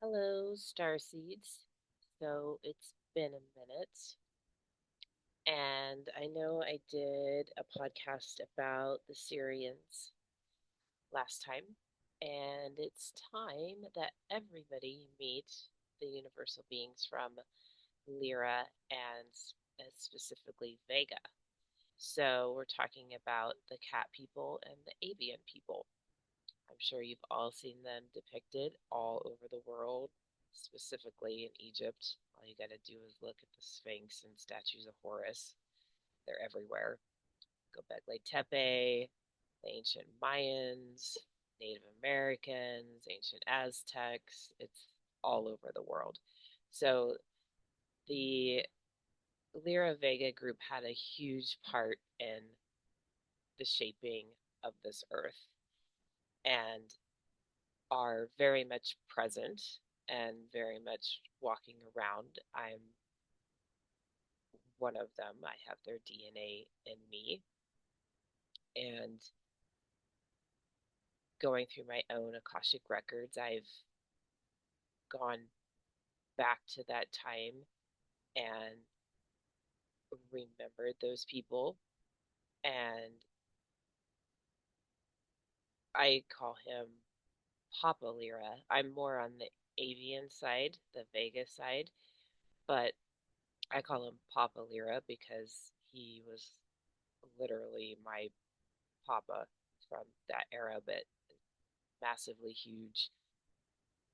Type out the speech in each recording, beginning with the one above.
Hello, star seeds. So it's been a minute, and I know I did a podcast about the Syrians last time, and it's time that everybody meet the universal beings from Lyra and specifically Vega. So we're talking about the cat people and the avian people. I'm sure you've all seen them depicted all over the world, specifically in Egypt. All you got to do is look at the Sphinx and statues of Horus. They're everywhere. Göbekli Tepe, the ancient Mayans, Native Americans, ancient Aztecs. It's all over the world. So the Lyra Vega group had a huge part in the shaping of this earth and are very much present and very much walking around. I'm one of them. I have their DNA in me. And going through my own Akashic records, I've gone back to that time and remembered those people. And I call him Papa Lyra. I'm more on the avian side, the Vega side, but I call him Papa Lyra because he was literally my papa from that era, but massively huge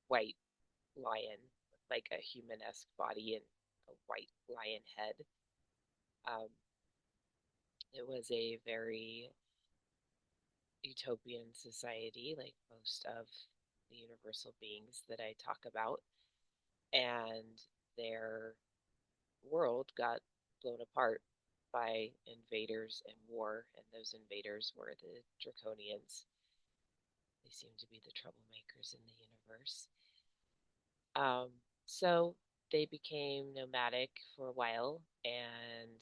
white lion with like a human-esque body and a white lion head. Um, it was a very utopian society, like most of the universal beings that I talk about, and their world got blown apart by invaders and war, and those invaders were the Draconians. They seem to be the troublemakers in the universe. Um, so they became nomadic for a while and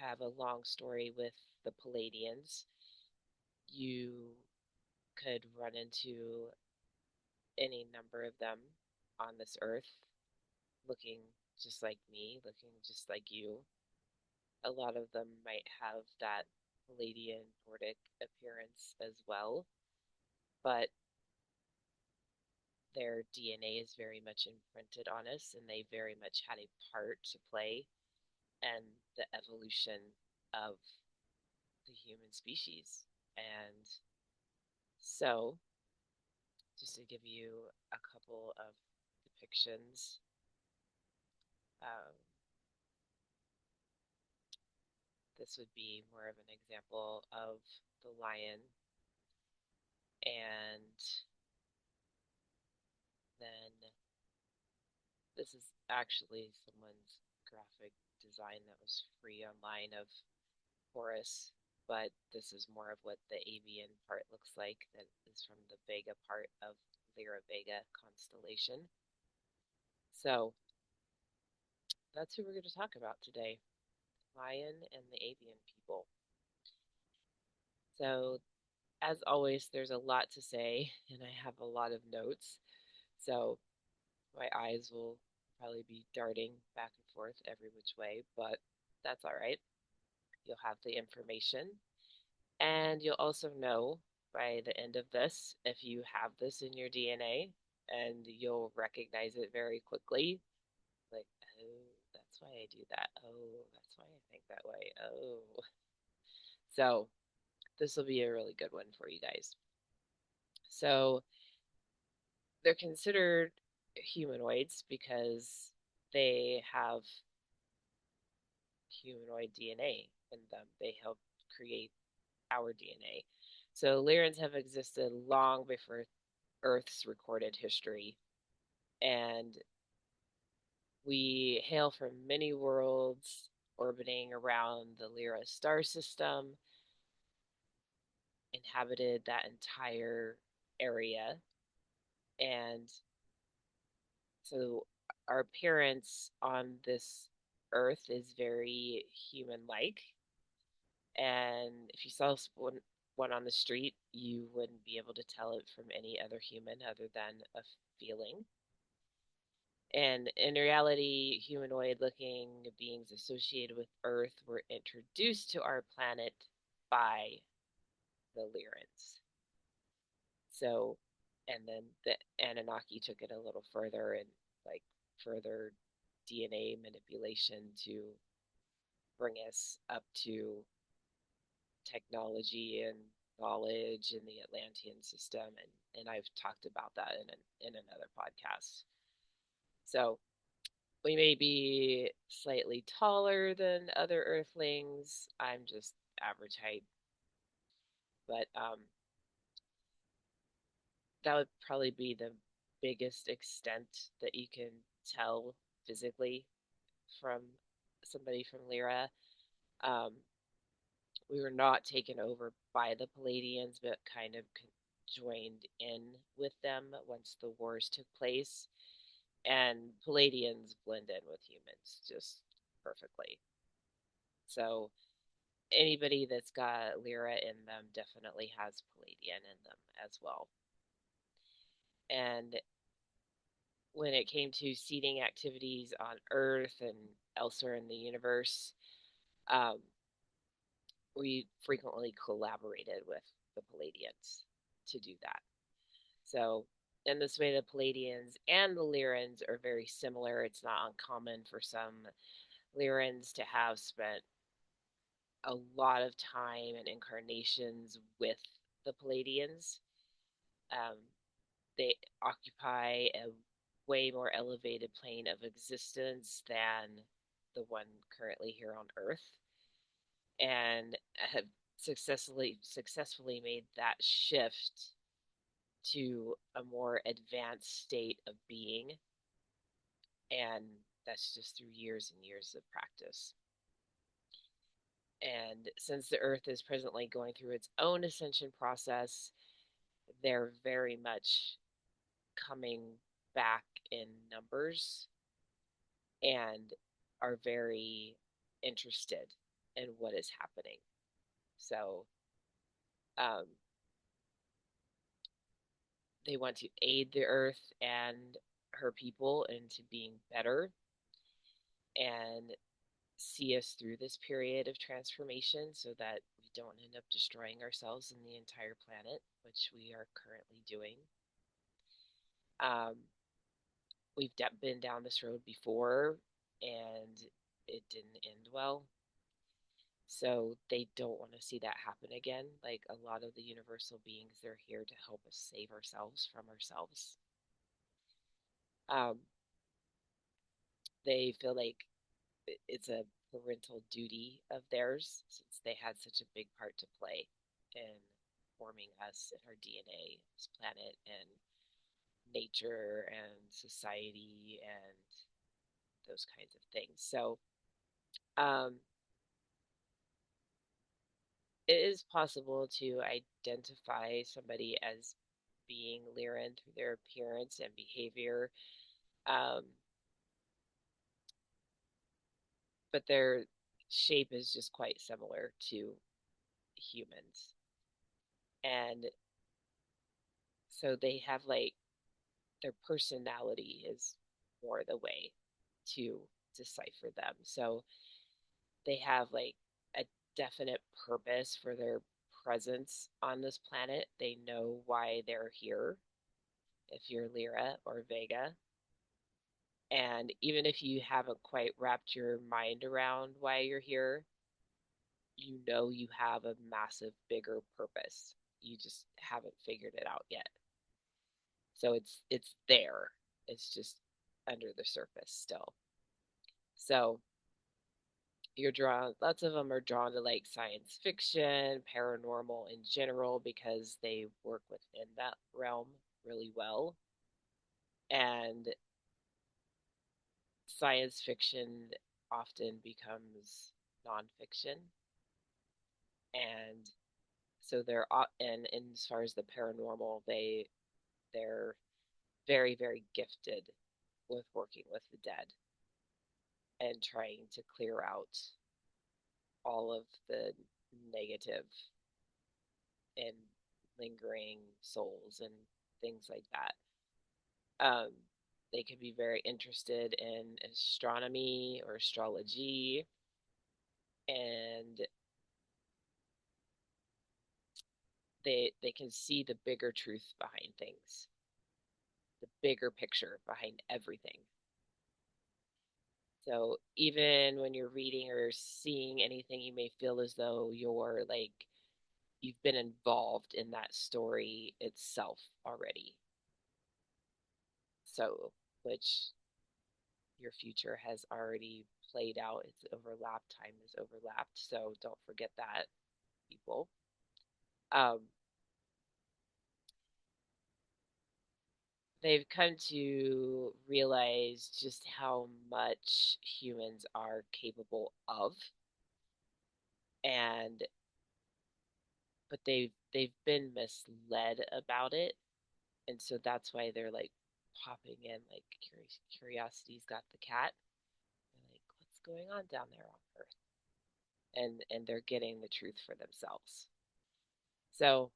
have a long story with the Palladians. You could run into any number of them on this earth looking just like me, looking just like you. A lot of them might have that Palladian Nordic appearance as well, but their DNA is very much imprinted on us and they very much had a part to play and the evolution of the human species. And so, just to give you a couple of depictions, um, this would be more of an example of the lion. And then this is actually someone's graphic design that was free online of Horus, but this is more of what the avian part looks like. That is from the Vega part of Lyra Vega constellation. So that's who we're going to talk about today, lion and the avian people. So, as always, there's a lot to say, and I have a lot of notes. So, my eyes will probably be darting back and forth every which way, but that's all right. You'll have the information, and you'll also know by the end of this if you have this in your DNA, and you'll recognize it very quickly. Like, oh, that's why I do that. Oh, that's why I think that way. Oh. So, this will be a really good one for you guys. So they're considered humanoids because they have humanoid DNA in them. They help create our DNA. So Lyrans have existed long before Earth's recorded history, and we hail from many worlds orbiting around the Lyra star system, inhabited that entire area, and so our appearance on this earth is very human like. And if you saw one on the street, you wouldn't be able to tell it from any other human other than a feeling. And in reality, humanoid looking beings associated with Earth were introduced to our planet by the Lyrans. So, and then the Anunnaki took it a little further and like further DNA manipulation to bring us up to technology and knowledge in the Atlantean system. And I've talked about that in another podcast. So we may be slightly taller than other Earthlings. I'm just average height. But that would probably be the biggest extent that you can tell physically from somebody from Lyra. Um, we were not taken over by the Palladians, but kind of joined in with them once the wars took place. And Palladians blend in with humans just perfectly. So anybody that's got Lyra in them definitely has Palladian in them as well. And when it came to seeding activities on Earth and elsewhere in the universe, um, we frequently collaborated with the Palladians to do that. So, in this way, the Palladians and the Lyrans are very similar. It's not uncommon for some Lyrans to have spent a lot of time and incarnations with the Palladians. Um, they occupy a way more elevated plane of existence than the one currently here on Earth, and have successfully made that shift to a more advanced state of being, and that's just through years and years of practice. And since the Earth is presently going through its own ascension process, they're very much coming back in numbers and are very interested in what is happening. So um, they want to aid the earth and her people into being better and see us through this period of transformation so that we don't end up destroying ourselves and the entire planet, which we are currently doing. Um, we've been down this road before and it didn't end well. So they don't want to see that happen again. Like a lot of the universal beings, they're here to help us save ourselves from ourselves. Um, they feel like it's a parental duty of theirs since they had such a big part to play in forming us and our DNA, this planet, and nature and society and those kinds of things. So um, it is possible to identify somebody as being Lyran through their appearance and behavior, um, but their shape is just quite similar to humans. And so they have like their personality is more the way to decipher them. So they have like a definite purpose for their presence on this planet. They know why they're here if you're Lyra or Vega. And even if you haven't quite wrapped your mind around why you're here, you know you have a massive, bigger purpose. You just haven't figured it out yet. So it's there. It's just under the surface still. So you're drawn, lots of them are drawn to like science fiction, paranormal in general, because they work within that realm really well. And science fiction often becomes nonfiction. And so and as far as the paranormal, they're very gifted with working with the dead and trying to clear out all of the negative and lingering souls and things like that. Um, they could be very interested in astronomy or astrology, and they can see the bigger truth behind things, the bigger picture behind everything. So even when you're reading or seeing anything, you may feel as though you're like you've been involved in that story itself already. So, which your future has already played out. It's overlapped, time is overlapped. So don't forget that, people. Um, they've come to realize just how much humans are capable of, and but they've been misled about it, and so that's why they're like popping in like curiosity's got the cat. They're like, what's going on down there on Earth? And they're getting the truth for themselves. So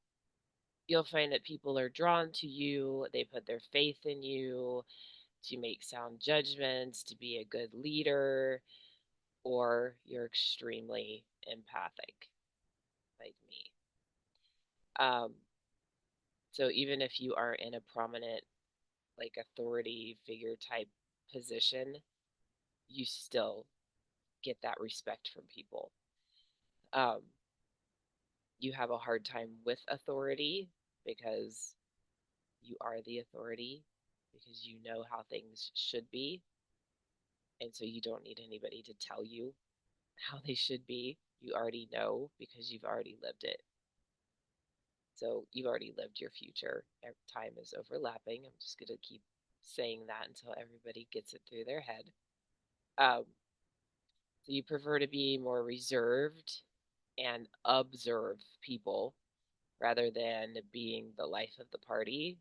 you'll find that people are drawn to you. They put their faith in you to make sound judgments, to be a good leader, or you're extremely empathic, like me. Um, so even if you are in a prominent, like authority figure type position, you still get that respect from people. Um, you have a hard time with authority because you are the authority, because you know how things should be. And so you don't need anybody to tell you how they should be. You already know because you've already lived it. So you've already lived your future. Time is overlapping. I'm just going to keep saying that until everybody gets it through their head. Um, so you prefer to be more reserved and observe people rather than being the life of the party.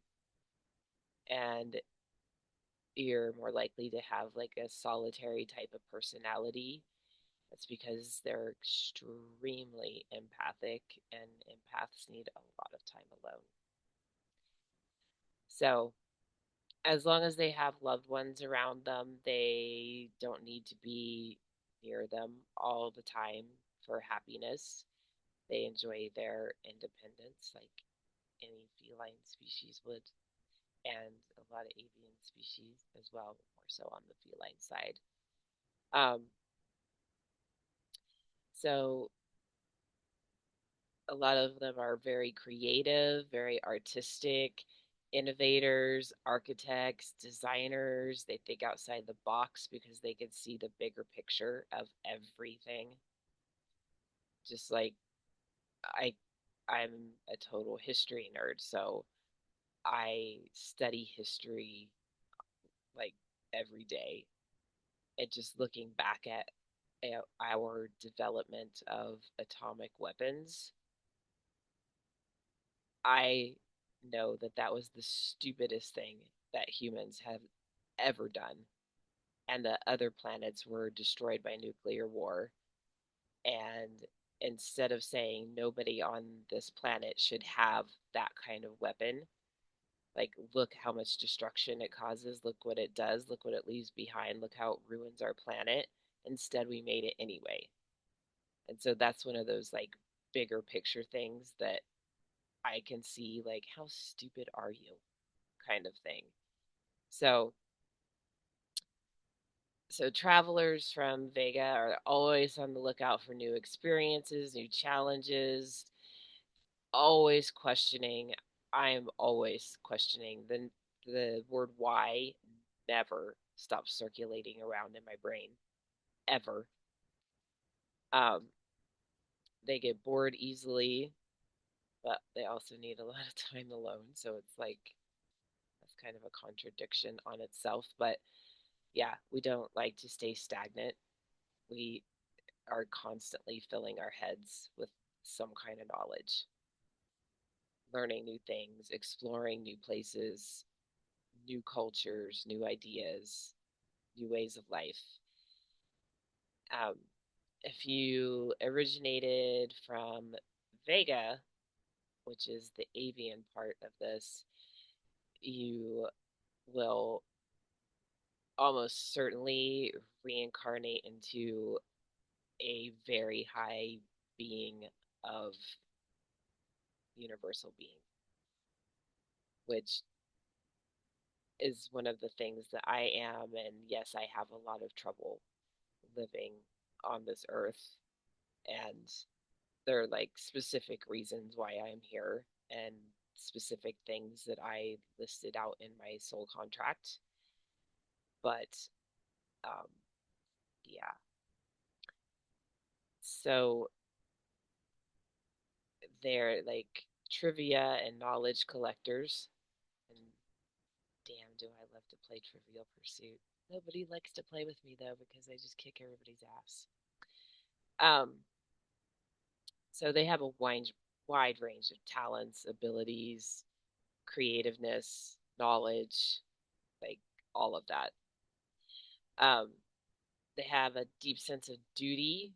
And you're more likely to have like a solitary type of personality. That's because they're extremely empathic, and empaths need a lot of time alone. So, as long as they have loved ones around them, they don't need to be near them all the time for happiness. They enjoy their independence like any feline species would, and a lot of avian species as well, more so on the feline side. Um, so a lot of them are very creative, very artistic, innovators, architects, designers. They think outside the box because they can see the bigger picture of everything. Just like I I'm a total history nerd, so I study history like every day. And just looking back at our development of atomic weapons, I know that that was the stupidest thing that humans have ever done. And the other planets were destroyed by nuclear war. And instead of saying nobody on this planet should have that kind of weapon, like, look how much destruction it causes, look what it does, look what it leaves behind, look how it ruins our planet. Instead, we made it anyway. And so that's one of those like bigger picture things that I can see, like, how stupid are you kind of thing. So, so travelers from Vega are always on the lookout for new experiences, new challenges, always questioning. I'm always questioning. The word why never stops circulating around in my brain ever. Um, they get bored easily, but they also need a lot of time alone. So it's like that's kind of a contradiction on itself. But yeah, we don't like to stay stagnant. We are constantly filling our heads with some kind of knowledge, learning new things, exploring new places, new cultures, new ideas, new ways of life. Um, if you originated from Vega, which is the avian part of this, you will almost certainly reincarnate into a very high being of universal being, which is one of the things that I am. And yes, I have a lot of trouble living on this earth. And there are like specific reasons why I'm here and specific things that I listed out in my soul contract. But um, yeah, so they're like trivia and knowledge collectors. And damn, do I love to play Trivial Pursuit. Nobody likes to play with me though because I just kick everybody's ass. Um, so they have a wide range of talents, abilities, creativeness, knowledge, like all of that. Um, they have a deep sense of duty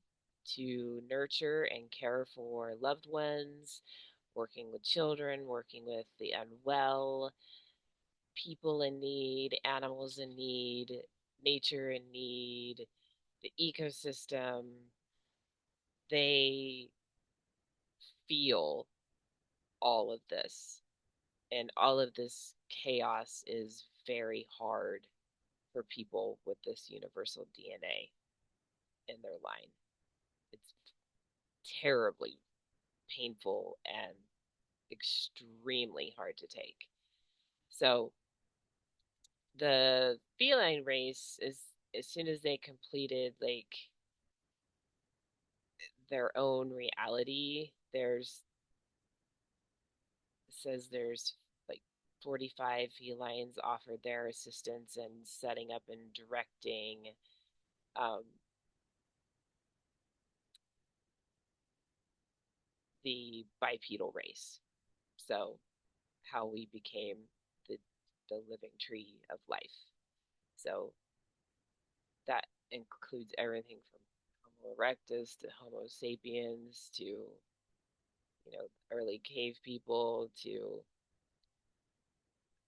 to nurture and care for loved ones, working with children, working with the unwell, people in need, animals in need, nature in need, the ecosystem. They feel all of this. And all of this chaos is very hard for people with this universal DNA in their line. It's terribly painful and extremely hard to take. So the feline race is, as soon as they completed like their own reality, there's, it says there's like 45 felines offered their assistance in setting up and directing um, the bipedal race. So how we became the the living tree of life. So that includes everything from Homo erectus to Homo sapiens to early cave people to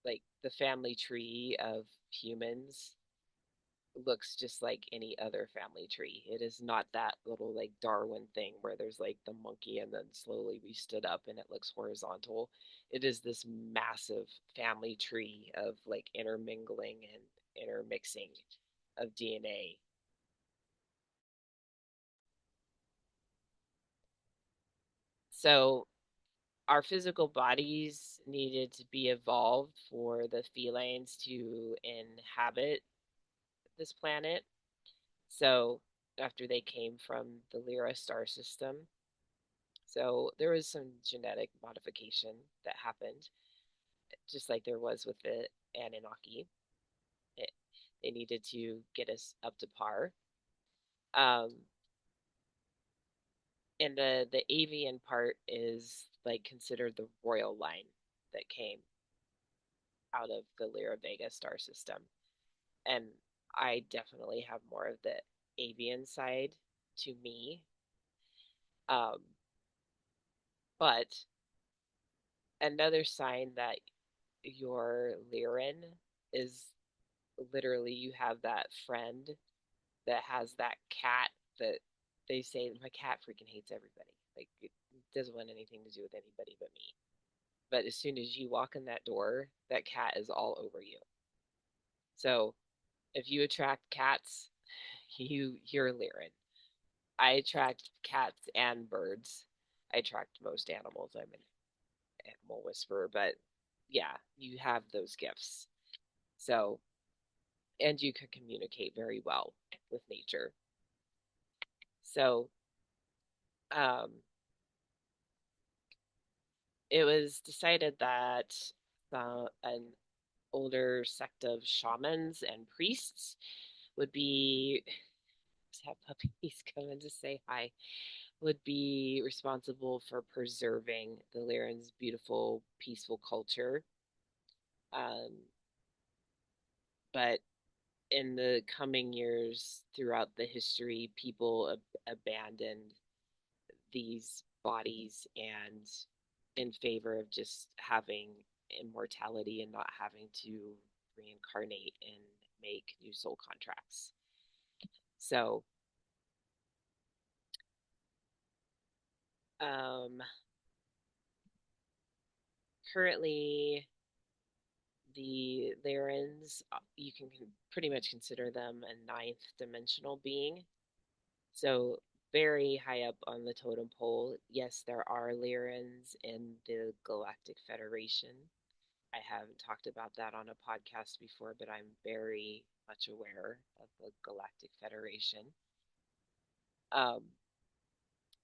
like the family tree of humans looks just like any other family tree. It is not that little like Darwin thing where there's like the monkey and then slowly we stood up and it looks horizontal. It is this massive family tree of like intermingling and intermixing of DNA. So our physical bodies needed to be evolved for the felines to inhabit this planet. So after they came from the Lyra star system, so there was some genetic modification that happened, just like there was with the Anunnaki. It, they needed to get us up to par. Um, and the avian part is like considered the royal line that came out of the Lyra Vega star system. And I definitely have more of the avian side to me. Um, but another sign that you're Lyran is literally you have that friend that has that cat that they say my cat freaking hates everybody. Like it doesn't want anything to do with anybody but me. But as soon as you walk in that door, that cat is all over you. So if you attract cats, you're Lyran. I attract cats and birds. I attract most animals. I'm an animal whisperer, but yeah, you have those gifts. So, and you can communicate very well with nature. So, um, it was decided that an older sect of shamans and priests would be have puppies come in to say hi would be responsible for preserving the Lyran's beautiful, peaceful culture. Um, but in the coming years, throughout the history, people abandoned these bodies and in favor of just having immortality and not having to reincarnate and make new soul contracts. So, um, currently, the Lyrans, you can pretty much consider them a ninth dimensional being. So, very high up on the totem pole. Yes, there are Lyrans in the Galactic Federation. I haven't talked about that on a podcast before, but I'm very much aware of the Galactic Federation. Um,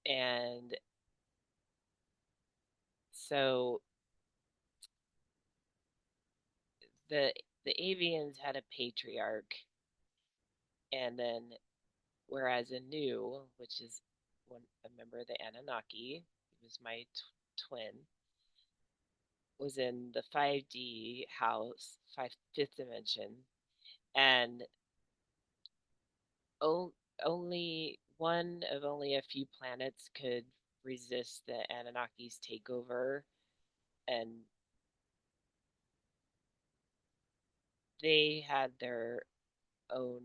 and so the the Avians had a patriarch, and then whereas Anu, which is a member of the Anunnaki, he was my twin, was in the 5D house, fifth dimension, and o- only one of only a few planets could resist the Anunnaki's takeover, and they had their own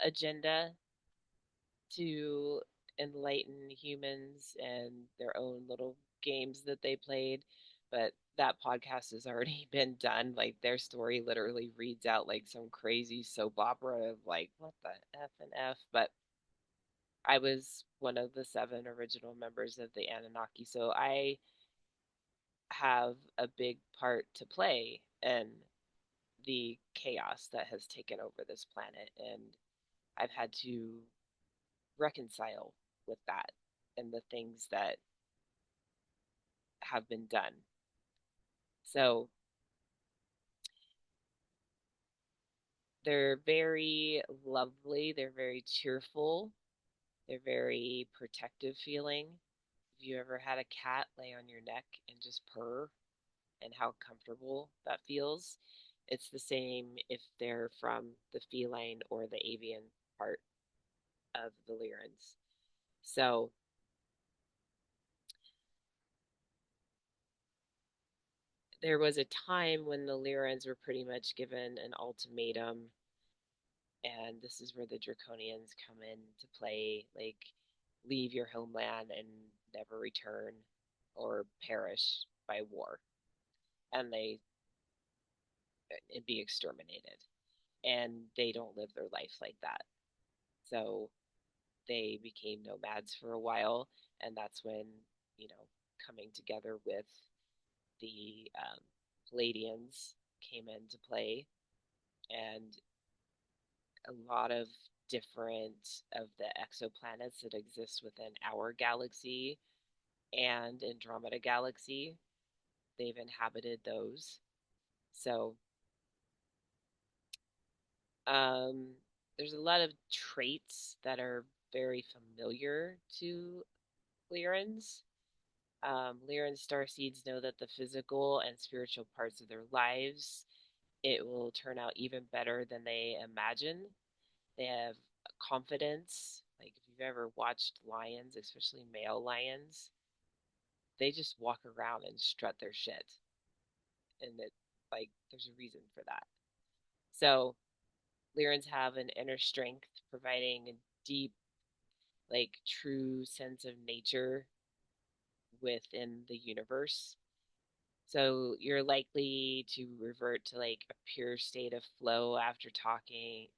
agenda to enlighten humans and their own little games that they played. But that podcast has already been done. Like their story literally reads out like some crazy soap opera of like, what the F and F. But I was one of the seven original members of the Anunnaki. So I have a big part to play in the chaos that has taken over this planet. And I've had to reconcile with that and the things that have been done. So they're very lovely, they're very cheerful, they're very protective feeling. Have you ever had a cat lay on your neck and just purr and how comfortable that feels? It's the same if they're from the feline or the avian part of the Lyrans. So there was a time when the Lyrans were pretty much given an ultimatum, and this is where the Draconians come into play, like leave your homeland and never return or perish by war, and they be exterminated. And they don't live their life like that. So they became nomads for a while, and that's when, you know, coming together with the Palladians came into play, and a lot of different of the exoplanets that exist within our galaxy and Andromeda galaxy, they've inhabited those. So um, there's a lot of traits that are very familiar to Lyrans. Lyran starseeds know that the physical and spiritual parts of their lives, it will turn out even better than they imagine. They have confidence. Like if you've ever watched lions, especially male lions, they just walk around and strut their shit. And it like there's a reason for that. So Lyrans have an inner strength, providing a deep, like true sense of nature within the universe. So you're likely to revert to like a pure state of flow after talking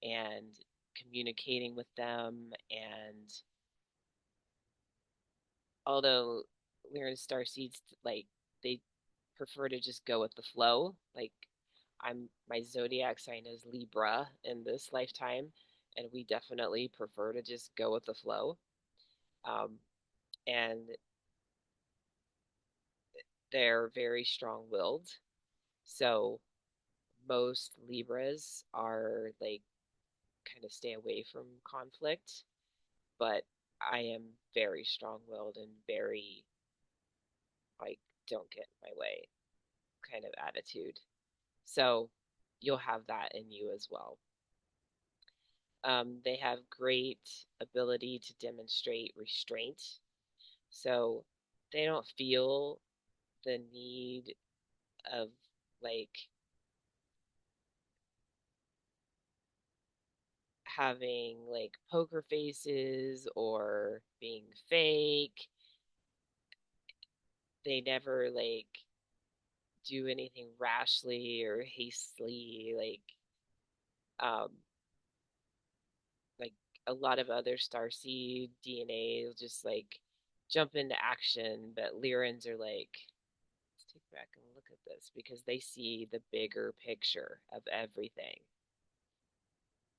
and communicating with them. And although Lyran starseeds, like they prefer to just go with the flow. Like my zodiac sign is Libra in this lifetime, and we definitely prefer to just go with the flow. Um, and they're very strong-willed. So most Libras are like kind of stay away from conflict, but I am very strong-willed and very like don't get in my way kind of attitude. So you'll have that in you as well. They have great ability to demonstrate restraint. So they don't feel the need of like having like poker faces or being fake. They never do anything rashly or hastily um like a lot of other starseed DNA will just jump into action, but Lyrans are like, let's take back and look at this because they see the bigger picture of everything.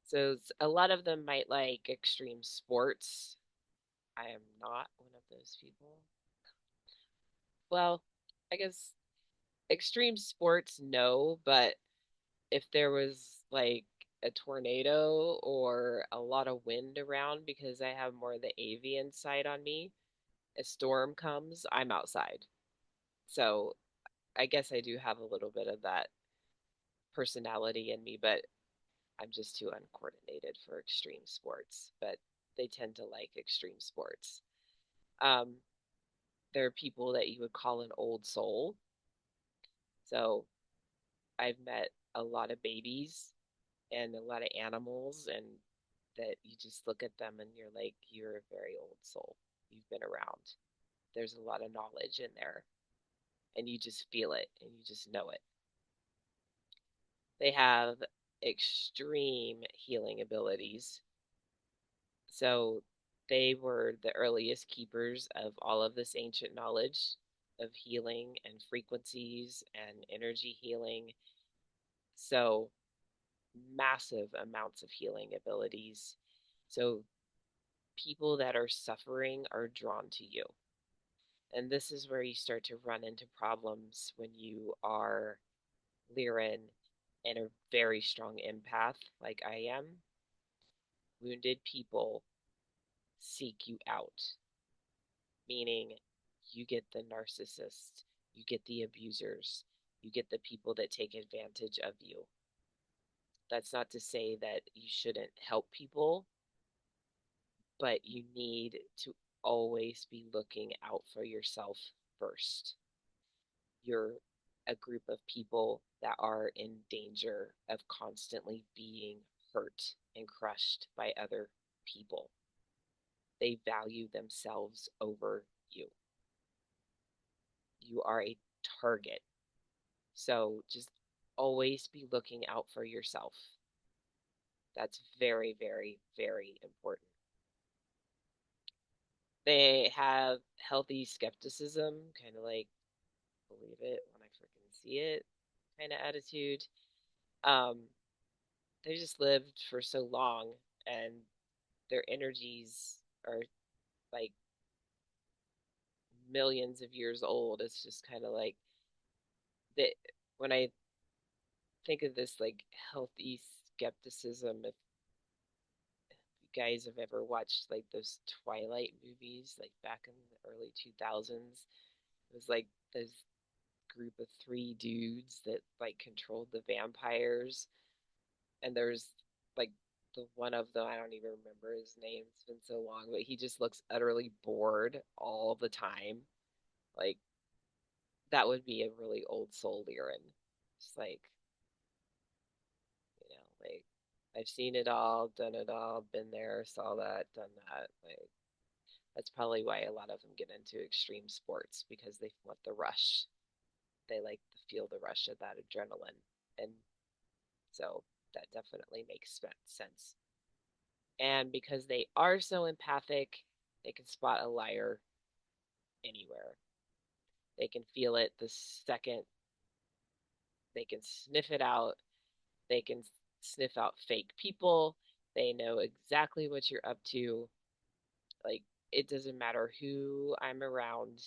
So a lot of them might like extreme sports. I am not one of those people. Well, I guess extreme sports, no, but if there was like a tornado or a lot of wind around because I have more of the avian side on me, a storm comes, I'm outside. So I guess I do have a little bit of that personality in me, but I'm just too uncoordinated for extreme sports. But they tend to like extreme sports. Um, there are people that you would call an old soul. So I've met a lot of babies and a lot of animals, and that you just look at them and you're like, you're a very old soul. You've been around. There's a lot of knowledge in there, and you just feel it and you just know it. They have extreme healing abilities. So they were the earliest keepers of all of this ancient knowledge of healing and frequencies and energy healing. So massive amounts of healing abilities. So people that are suffering are drawn to you. And this is where you start to run into problems when you are Lyran and a very strong empath like I am. Wounded people seek you out, meaning you get the narcissists, you get the abusers, you get the people that take advantage of you. That's not to say that you shouldn't help people, but you need to always be looking out for yourself first. You're a group of people that are in danger of constantly being hurt and crushed by other people. They value themselves over you. You are a target. So just always be looking out for yourself. That's very, very, very important. They have healthy skepticism, kind of like believe it when I freaking see it kind of attitude. Um, they just lived for so long and their energies are like millions of years old. It's just kind of like that when I think of this healthy skepticism, if you guys have ever watched like those Twilight movies, like back in the early 2000s, it was like this group of three dudes that like controlled the vampires, and there's like the one of them, I don't even remember his name, it's been so long, but he just looks utterly bored all the time. Like that would be a really old soul Lyran. Just like I've seen it all, done it all, been there, saw that, done that. Like that's probably why a lot of them get into extreme sports because they want the rush. They like to feel the rush of that adrenaline. And so that definitely makes sense. And because they are so empathic, they can spot a liar anywhere. They can feel it the second, they can sniff it out. They can sniff out fake people. They know exactly what you're up to. Like, it doesn't matter who I'm around,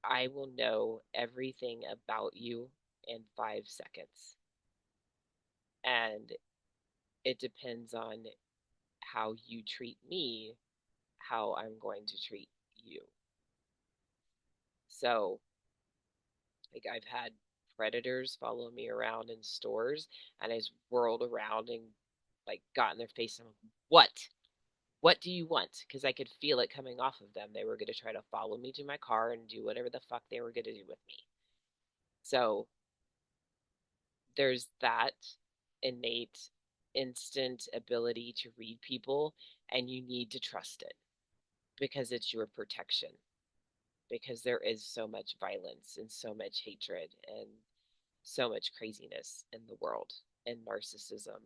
I will know everything about you in 5 seconds. And it depends on how you treat me, how I'm going to treat you. So, like, I've had predators follow me around in stores, and I just whirled around and, like, got in their face and, I'm like, what? What do you want? Because I could feel it coming off of them. They were going to try to follow me to my car and do whatever the fuck they were going to do with me. So there's that innate, instant ability to read people, and you need to trust it because it's your protection. Because there is so much violence and so much hatred and so much craziness in the world and narcissism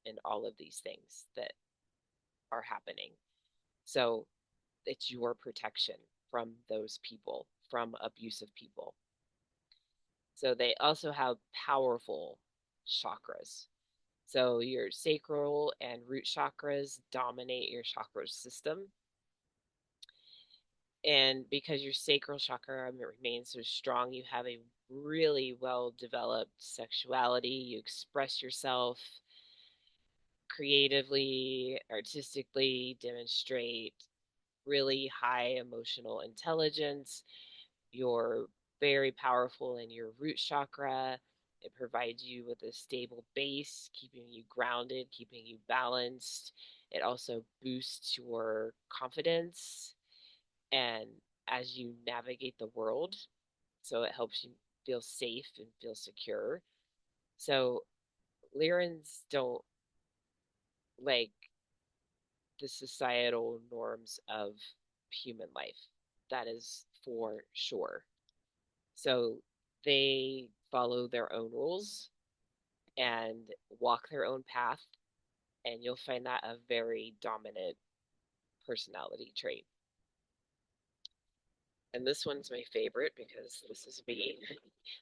and all of these things that are happening. So it's your protection from those people, from abusive people. So they also have powerful chakras. So your sacral and root chakras dominate your chakra system. And because your sacral chakra remains so strong, you have a really well developed sexuality. You express yourself creatively, artistically, demonstrate really high emotional intelligence. You're very powerful in your root chakra. It provides you with a stable base, keeping you grounded, keeping you balanced. It also boosts your confidence and as you navigate the world. So it helps you feel safe and feel secure. So Lyrans don't like the societal norms of human life. That is for sure. So they follow their own rules and walk their own path, and you'll find that a very dominant personality trait. And this one's my favorite because this is me.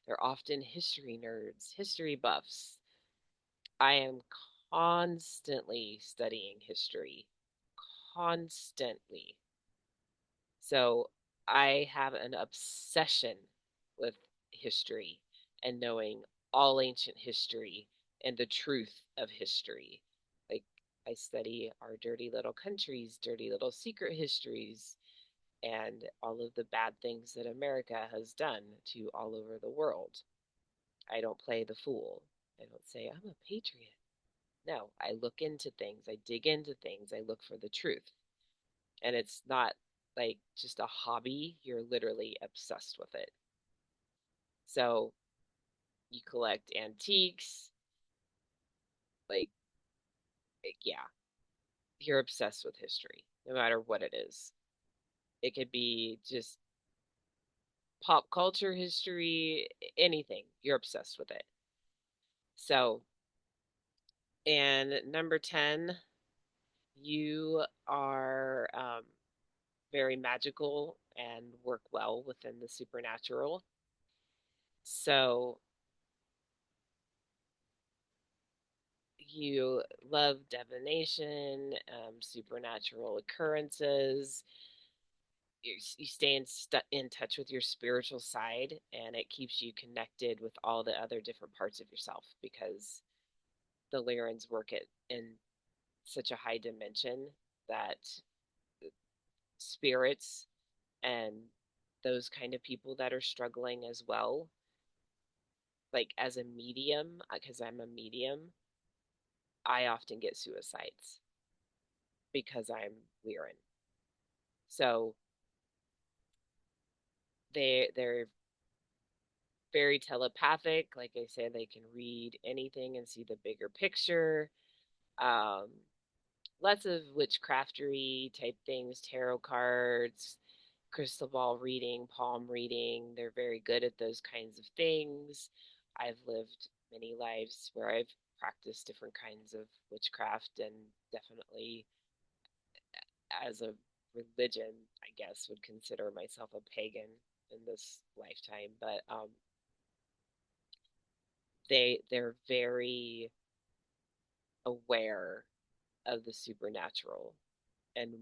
They're often history nerds, history buffs. I am constantly studying history, constantly. So I have an obsession with history and knowing all ancient history and the truth of history. Like, I study our dirty little countries, dirty little secret histories, and all of the bad things that America has done to all over the world. I don't play the fool. I don't say, I'm a patriot. No, I look into things, I dig into things, I look for the truth. And it's not like just a hobby, you're literally obsessed with it. So you collect antiques, like, yeah, you're obsessed with history, no matter what it is. It could be just pop culture history, anything, you're obsessed with it. So, and number 10, you are very magical and work well within the supernatural. So you love divination, supernatural occurrences. You stay in touch with your spiritual side, and it keeps you connected with all the other different parts of yourself because the Lyrans work it in such a high dimension that spirits and those kind of people that are struggling as well, like as a medium, because I'm a medium, I often get suicides because I'm Lyran. So they're very telepathic. Like I said, they can read anything and see the bigger picture. Um, Lots of witchcraftery type things, tarot cards, crystal ball reading, palm reading. They're very good at those kinds of things. I've lived many lives where I've practiced different kinds of witchcraft and definitely as a religion, I guess, would consider myself a pagan in this lifetime. But they're very aware of the supernatural and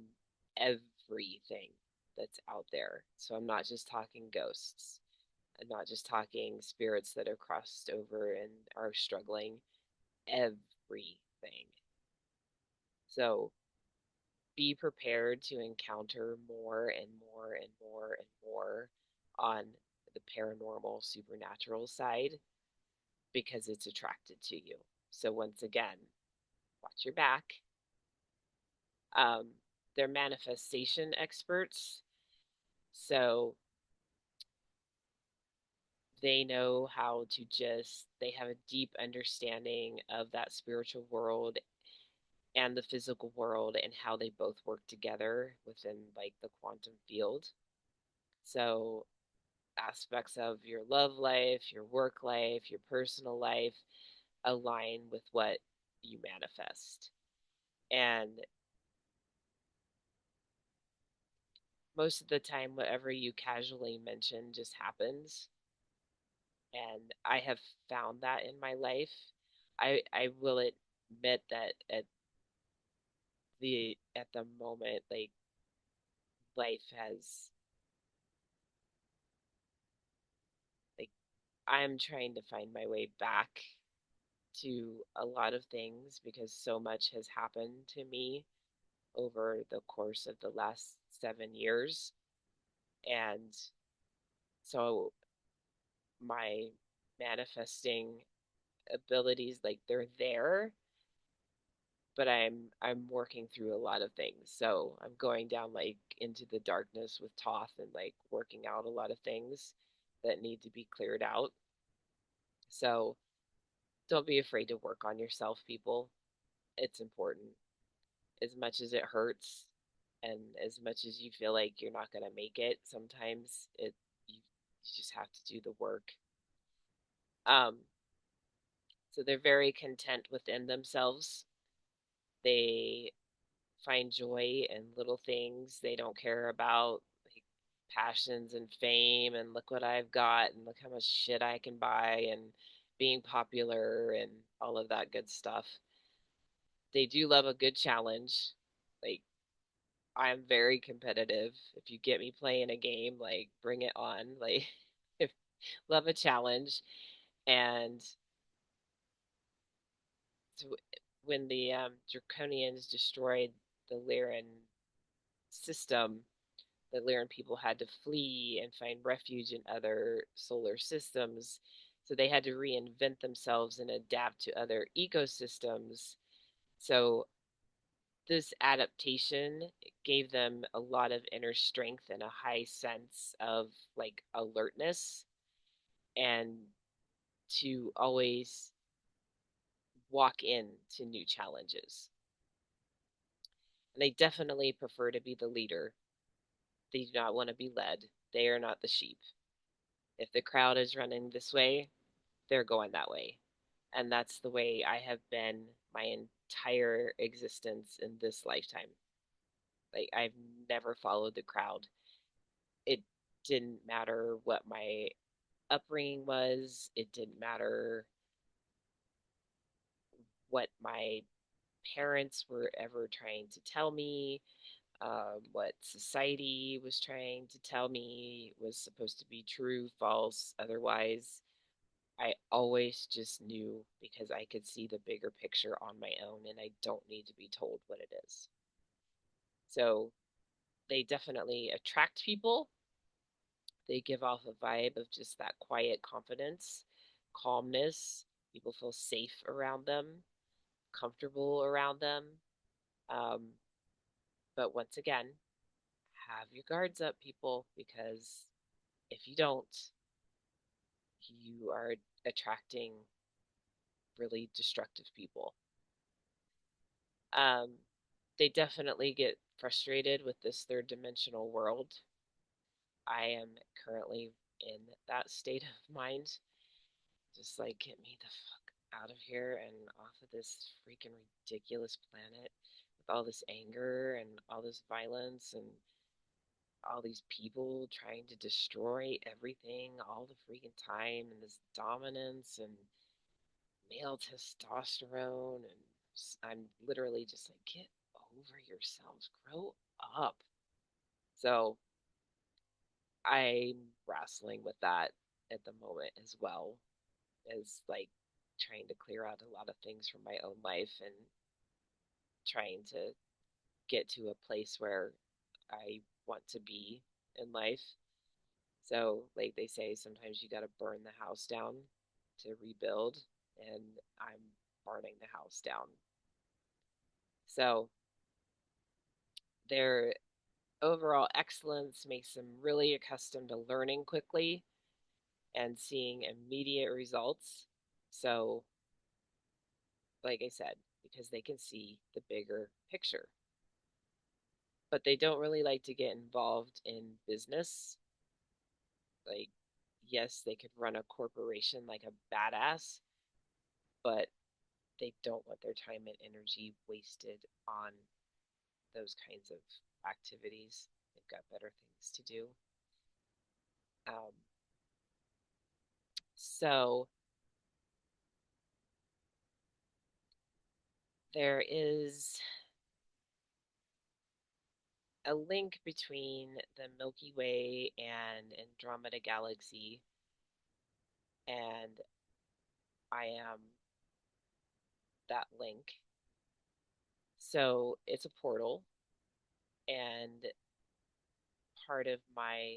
everything that's out there. So I'm not just talking ghosts. I'm not just talking spirits that have crossed over and are struggling. Everything. So be prepared to encounter more and more and more and more on the paranormal supernatural side because it's attracted to you. So once again, watch your back. Um, they're manifestation experts. So they know how to just, they have a deep understanding of that spiritual world and the physical world and how they both work together within like the quantum field. So aspects of your love life, your work life, your personal life align with what you manifest. And most of the time, whatever you casually mention just happens. And I have found that in my life. I will admit that at the moment, like life has like I'm trying to find my way back to a lot of things because so much has happened to me over the course of the last 7 years. And so my manifesting abilities, like they're there, but I'm working through a lot of things. So I'm going down like into the darkness with Toth and like working out a lot of things that need to be cleared out. So don't be afraid to work on yourself, people. It's important. As much as it hurts and as much as you feel like you're not going to make it, sometimes you just have to do the work. Um so they're very content within themselves. They find joy in little things. They don't care about like passions and fame and look what I've got and look how much shit I can buy and being popular and all of that good stuff. They do love a good challenge. Like I'm very competitive. If you get me playing a game, like bring it on. Like if love a challenge. And so when the Draconians destroyed the Lyran system, the Lyran people had to flee and find refuge in other solar systems. So they had to reinvent themselves and adapt to other ecosystems. So this adaptation gave them a lot of inner strength and a high sense of like alertness and to always walk into new challenges. And they definitely prefer to be the leader. They do not want to be led. They are not the sheep. If the crowd is running this way, they're going that way. And that's the way I have been my entire existence in this lifetime. Like, I've never followed the crowd. It didn't matter what my upbringing was, it didn't matter what my parents were ever trying to tell me, what society was trying to tell me was supposed to be true, false, otherwise. I always just knew because I could see the bigger picture on my own and I don't need to be told what it is. So they definitely attract people. They give off a vibe of just that quiet confidence, calmness. People feel safe around them, comfortable around them. Um, but once again, have your guards up, people, because if you don't, you are attracting really destructive people. Um, they definitely get frustrated with this third dimensional world. I am currently in that state of mind. Just like, get me the fuck out of here and off of this freaking ridiculous planet with all this anger and all this violence and all these people trying to destroy everything all the freaking time and this dominance and male testosterone. And I'm literally just like, get over yourselves, grow up. So I'm wrestling with that at the moment as well as like trying to clear out a lot of things from my own life and trying to get to a place where I want to be in life. So, like they say, sometimes you got to burn the house down to rebuild, and I'm burning the house down. So, their overall excellence makes them really accustomed to learning quickly and seeing immediate results. So, like I said, because they can see the bigger picture. But they don't really like to get involved in business. Like, yes, they could run a corporation like a badass, but they don't want their time and energy wasted on those kinds of activities. They've got better things to do. Um, so there is a link between the Milky Way and Andromeda Galaxy, and I am that link. So it's a portal, and part of my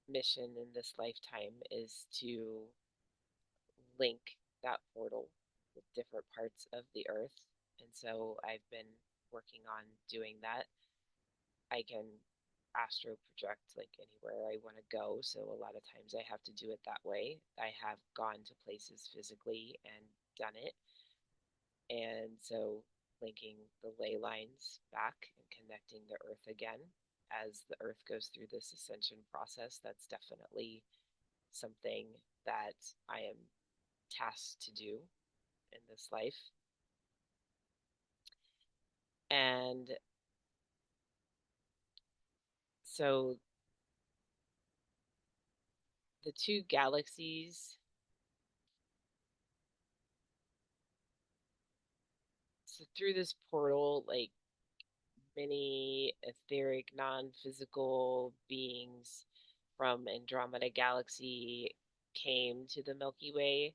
mission in this lifetime is to link that portal with different parts of the earth. And so I've been working on doing that. I can astro project like anywhere I want to go. So a lot of times I have to do it that way. I have gone to places physically and done it. And so linking the ley lines back and connecting the earth again as the earth goes through this ascension process, that's definitely something that I am tasked to do in this life. And so the two galaxies, so through this portal, like many etheric, non physical beings from Andromeda Galaxy came to the Milky Way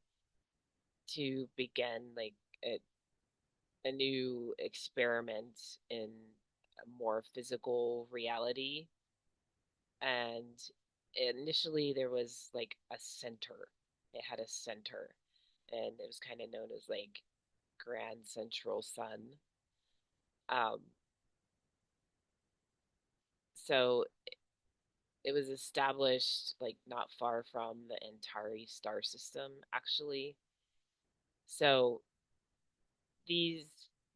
to begin like a new experiment in a more physical reality. And initially, there was like a center, it had a center, and it was kind of known as like Grand Central Sun. Um, so it was established like not far from the Antares star system, actually. So these,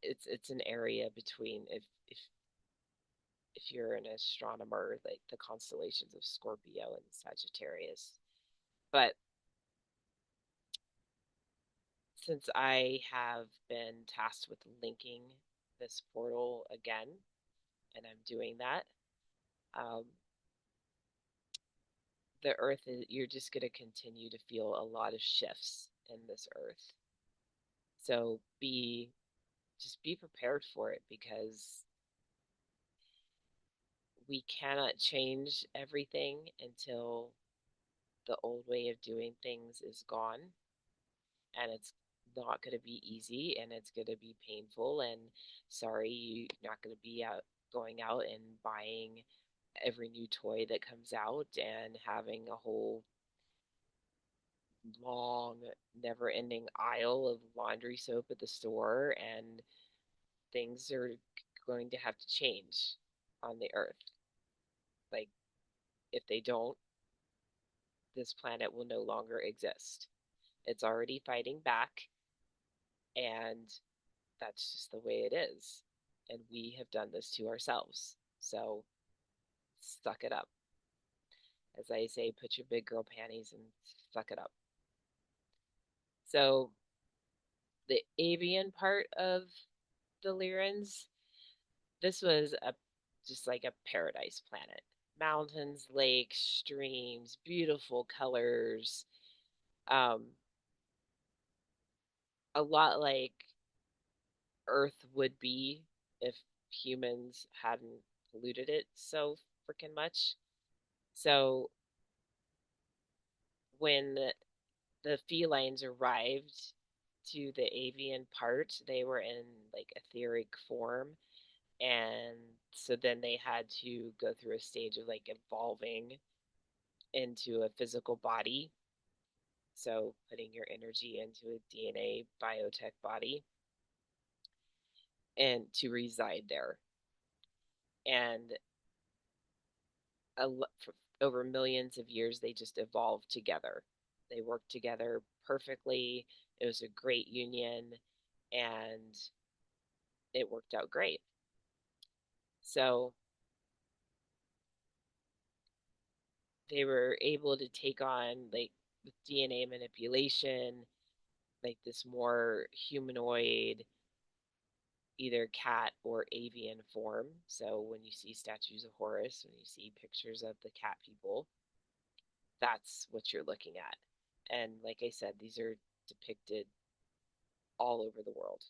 it's an area between if you're an astronomer, like the constellations of Scorpio and Sagittarius. But since I have been tasked with linking this portal again, and I'm doing that, um, the Earth is, you're just going to continue to feel a lot of shifts in this Earth. So just be prepared for it, because we cannot change everything until the old way of doing things is gone. And it's not going to be easy, and it's going to be painful. And sorry, you're not going to be out going out and buying every new toy that comes out and having a whole long, never ending aisle of laundry soap at the store. And things are going to have to change on the earth. Like, if they don't, this planet will no longer exist. It's already fighting back, and that's just the way it is. And we have done this to ourselves. So suck it up. As I say, put your big girl panties and suck it up. So the avian part of the Lyrans, this was a just like a paradise planet. Mountains, lakes, streams, beautiful colors. Um, a lot like Earth would be if humans hadn't polluted it so freaking much. So when the felines arrived to the avian part, they were in like etheric form. And so then they had to go through a stage of like evolving into a physical body. So putting your energy into a DNA biotech body. and to reside there. And over millions of years, they just evolved together. They worked together perfectly. It was a great union, and it worked out great. So they were able to take on, like, with DNA manipulation, like this more humanoid, either cat or avian form. So when you see statues of Horus, when you see pictures of the cat people, that's what you're looking at. And like I said, these are depicted all over the world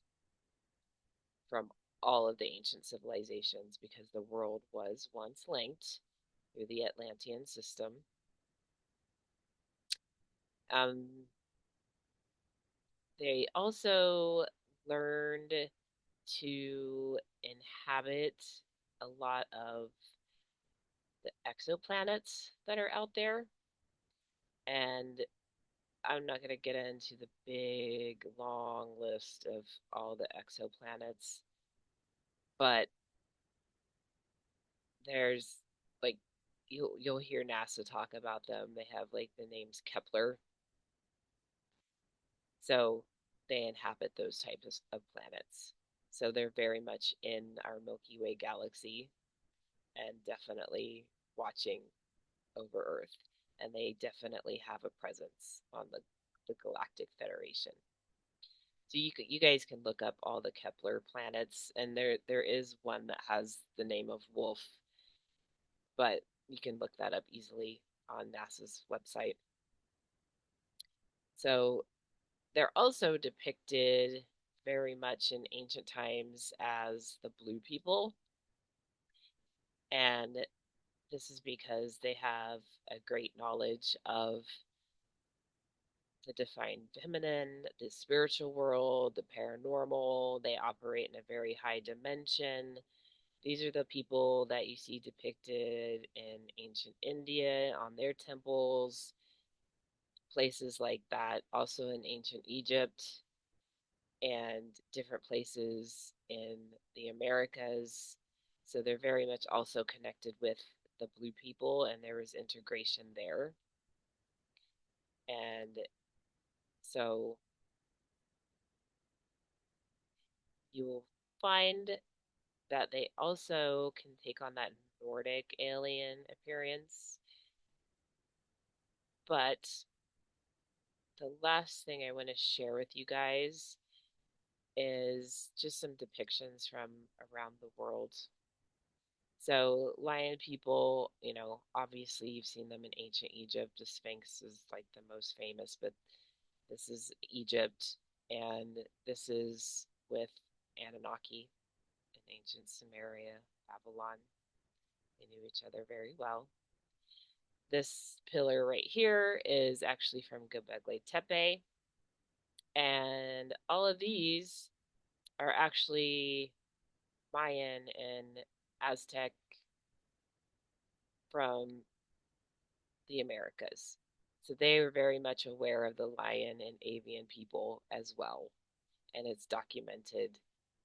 from all of the ancient civilizations because the world was once linked through the Atlantean system. Um, they also learned to inhabit a lot of the exoplanets that are out there. And I'm not going to get into the big, long list of all the exoplanets, but there's, like, you'll hear NASA talk about them. They have like the names Kepler, so they inhabit those types of planets. So they're very much in our Milky Way galaxy and definitely watching over Earth. And they definitely have a presence on the Galactic Federation. So you guys can look up all the Kepler planets, and there is one that has the name of Wolf, but you can look that up easily on NASA's website. So they're also depicted very much in ancient times as the blue people, and this is because they have a great knowledge of the divine feminine, the spiritual world, the paranormal. They operate in a very high dimension. These are the people that you see depicted in ancient India on their temples, places like that, also in ancient Egypt, and different places in the Americas. So they're very much also connected with the blue people, and there was integration there. And so you will find that they also can take on that Nordic alien appearance. But the last thing I want to share with you guys is just some depictions from around the world. So, lion people, obviously you've seen them in ancient Egypt. The Sphinx is like the most famous, but this is Egypt, and this is with Anunnaki in ancient Sumeria, Babylon. They knew each other very well. This pillar right here is actually from Göbekli Tepe, and all of these are actually Mayan and Aztec from the Americas. So they were very much aware of the lion and avian people as well. And it's documented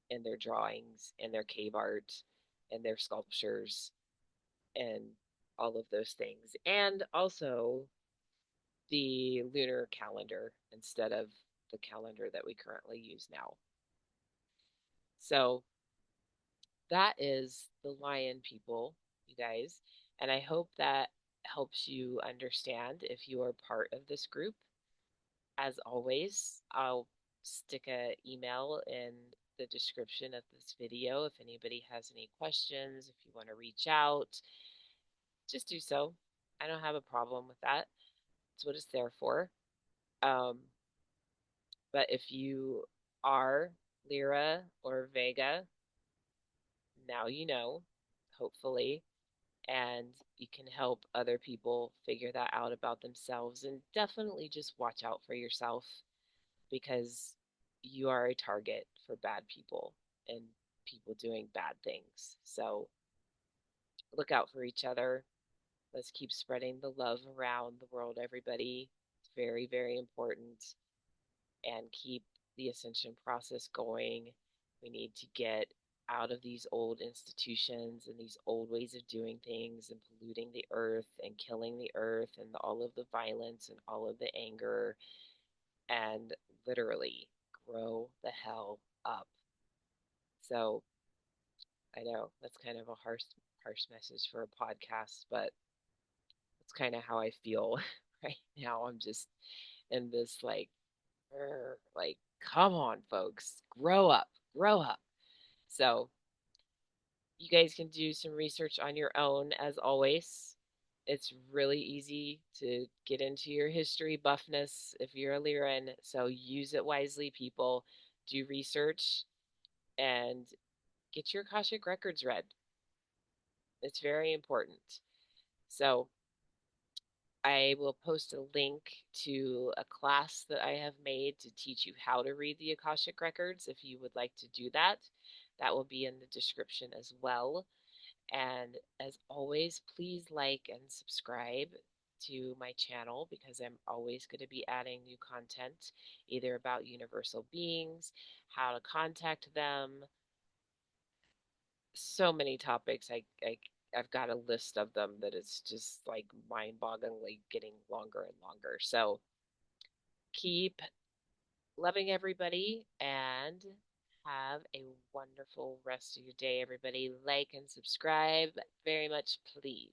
in their drawings, in their cave art, and their sculptures, and all of those things. And also the lunar calendar instead of the calendar that we currently use now. So that is the lion people, you guys. And I hope that helps you understand if you are part of this group. As always, I'll stick an email in the description of this video if anybody has any questions, if you want to reach out, just do so. I don't have a problem with that. That's what it's there for. Um, but if you are Lyra or Vega, now you know, hopefully, and you can help other people figure that out about themselves. And definitely just watch out for yourself because you are a target for bad people and people doing bad things. So look out for each other. Let's keep spreading the love around the world, everybody. It's very, very important. And keep the ascension process going. We need to get out of these old institutions and these old ways of doing things and polluting the earth and killing the earth and all of the violence and all of the anger and literally grow the hell up. So I know that's kind of a harsh message for a podcast, but it's kind of how I feel right now. I'm just in this like, come on, folks, grow up. So you guys can do some research on your own, as always. It's really easy to get into your history buffness if you're a Lyran, so use it wisely, people. Do research and get your Akashic records read. It's very important. So I will post a link to a class that I have made to teach you how to read the Akashic records if you would like to do that. That will be in the description as well. And as always, please like and subscribe to my channel because I'm always going to be adding new content, either about universal beings, how to contact them, so many topics. I've got a list of them that it's just like mind-bogglingly getting longer and longer. So keep loving everybody and have a wonderful rest of your day, everybody. Like and subscribe very much, please.